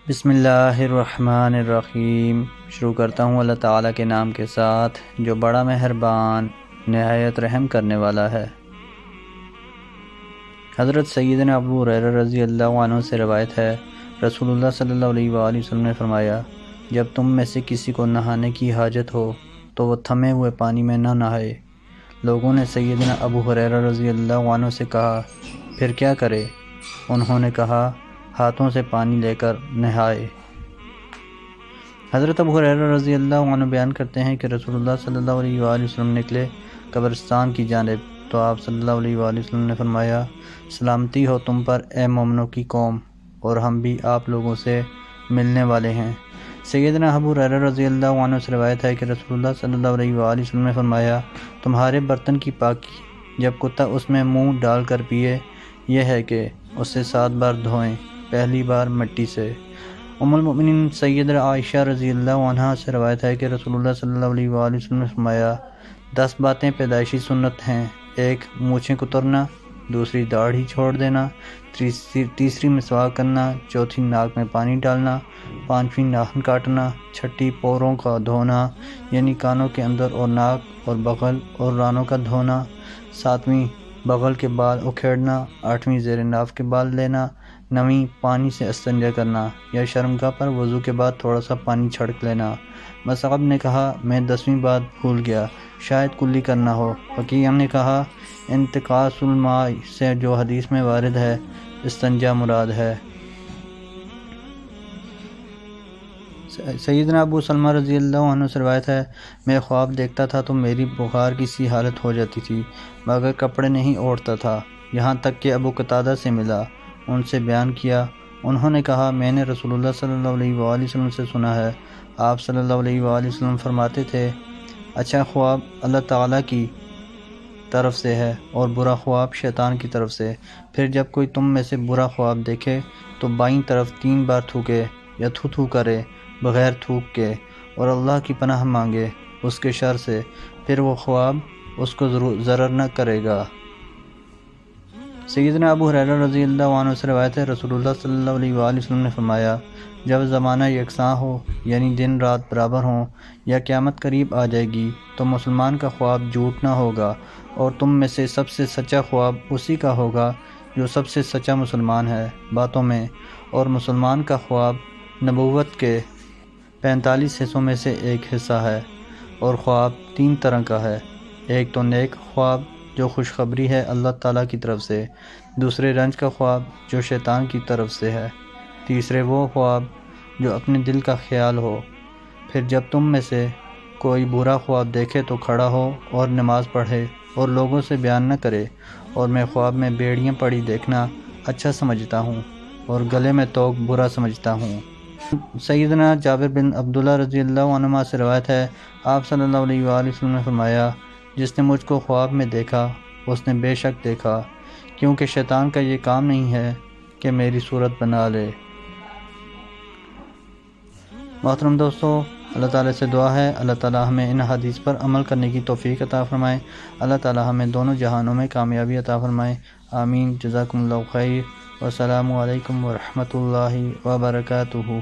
بسم اللہ الرحمن الرحیم۔ شروع کرتا ہوں اللہ تعالیٰ کے نام کے ساتھ جو بڑا مہربان نہایت رحم کرنے والا ہے۔ حضرت سیدنا ابو ہریرہ رضی اللہ عنہ سے روایت ہے، رسول اللہ صلی اللہ علیہ وآلہ وسلم نے فرمایا، جب تم میں سے کسی کو نہانے کی حاجت ہو تو وہ تھمے ہوئے پانی میں نہ نہائے۔ لوگوں نے سیدنا ابو ہریرہ رضی اللہ عنہ سے کہا، پھر کیا کرے؟ انہوں نے کہا، ہاتھوں سے پانی لے کر نہائے۔ حضرت ابو ہریرہ رضی اللہ عنہ بیان کرتے ہیں کہ رسول اللہ صلی اللہ علیہ وآلہ وسلم نکلے قبرستان کی جانب تو آپ صلی اللہ علیہ وآلہ وسلم نے فرمایا، سلامتی ہو تم پر اے مومنوں کی قوم، اور ہم بھی آپ لوگوں سے ملنے والے ہیں۔ سیدنا ابو ہریرہ رضی اللہ عنہ سے روایت ہے کہ رسول اللہ صلی اللہ علیہ وآلہ وسلم نے فرمایا، تمہارے برتن کی پاکی جب کتا اس میں منہ ڈال کر پیے، یہ ہے کہ اسے 7 بار دھوئیں، پہلی بار مٹی سے۔ ام المؤمنین سیدہ عائشہ رضی اللہ عنہا سے روایت ہے کہ رسول اللہ صلی اللہ علیہ وآلہ وسلم نے فرمایا، 10 باتیں پیدائشی سنت ہیں، ایک مونچھیں کترنا، دوسری داڑھی چھوڑ دینا، تیسری مسواک کرنا، چوتھی ناک میں پانی ڈالنا، پانچویں ناخن کاٹنا، چھٹی پوروں کا دھونا یعنی کانوں کے اندر اور ناک اور بغل اور رانوں کا دھونا، ساتویں بغل کے بال اکھیڑنا، آٹھویں زیر ناف کے بال لینا، نویں پانی سے استنجا کرنا یا شرمگاہ پر وضو کے بعد تھوڑا سا پانی چھڑک لینا۔ مصعب نے کہا، میں 10ویں بات بھول گیا، شاید کلی کرنا ہو۔ وکیع نے کہا، انتقاص الماء سے جو حدیث میں وارد ہے استنجا مراد ہے۔ سیدنا ابو سلمہ رضی اللہ عنہ سے روایت ہے، میں خواب دیکھتا تھا تو میری بخار کی سی حالت ہو جاتی تھی مگر کپڑے نہیں اوڑھتا تھا، یہاں تک کہ ابو قتادہ سے ملا، ان سے بیان کیا۔ انہوں نے کہا، میں نے رسول اللہ صلی اللہ علیہ وآلہ وسلم سے سنا ہے، آپ صلی اللہ علیہ وآلہ وسلم فرماتے تھے، اچھا خواب اللہ تعالیٰ کی طرف سے ہے اور برا خواب شیطان کی طرف سے۔ پھر جب کوئی تم میں سے برا خواب دیکھے تو بائیں طرف 3 بار تھوکے یا تھو کرے بغیر تھوک کے اور اللہ کی پناہ مانگے اس کے شر سے، پھر وہ خواب اس کو ضرر نہ کرے گا۔ سیدنا ابو ہریرہ رضی اللہ عنہ سے روایت ہے، رسول اللہ صلی اللہ علیہ وآلہ وسلم نے فرمایا، جب زمانہ یکساں ہو یعنی دن رات برابر ہوں یا قیامت قریب آ جائے گی تو مسلمان کا خواب جھوٹ نہ ہوگا، اور تم میں سے سب سے سچا خواب اسی کا ہوگا جو سب سے سچا مسلمان ہے باتوں میں، اور مسلمان کا خواب نبوت کے 45 حصوں میں سے ایک حصہ ہے، اور خواب 3 طرح کا ہے، ایک تو نیک خواب جو خوشخبری ہے اللہ تعالیٰ کی طرف سے، دوسرے رنج کا خواب جو شیطان کی طرف سے ہے، تیسرے وہ خواب جو اپنے دل کا خیال ہو۔ پھر جب تم میں سے کوئی برا خواب دیکھے تو کھڑا ہو اور نماز پڑھے اور لوگوں سے بیان نہ کرے، اور میں خواب میں بیڑیاں پڑی دیکھنا اچھا سمجھتا ہوں اور گلے میں توق برا سمجھتا ہوں۔ سیدنا جابر بن عبداللہ رضی اللہ عنہما سے روایت ہے، آپ صلی اللہ علیہ وآلہ وسلم نے فرمایا، جس نے مجھ کو خواب میں دیکھا اس نے بے شک دیکھا، کیونکہ شیطان کا یہ کام نہیں ہے کہ میری صورت بنا لے۔ محترم دوستو، اللہ تعالیٰ سے دعا ہے اللہ تعالیٰ ہمیں ان حدیث پر عمل کرنے کی توفیق عطا فرمائے، اللہ تعالیٰ ہمیں دونوں جہانوں میں کامیابی عطا فرمائے، آمین۔ جزاکم اللہ خیر، والسلام علیکم ورحمۃ اللہ وبرکاتہ۔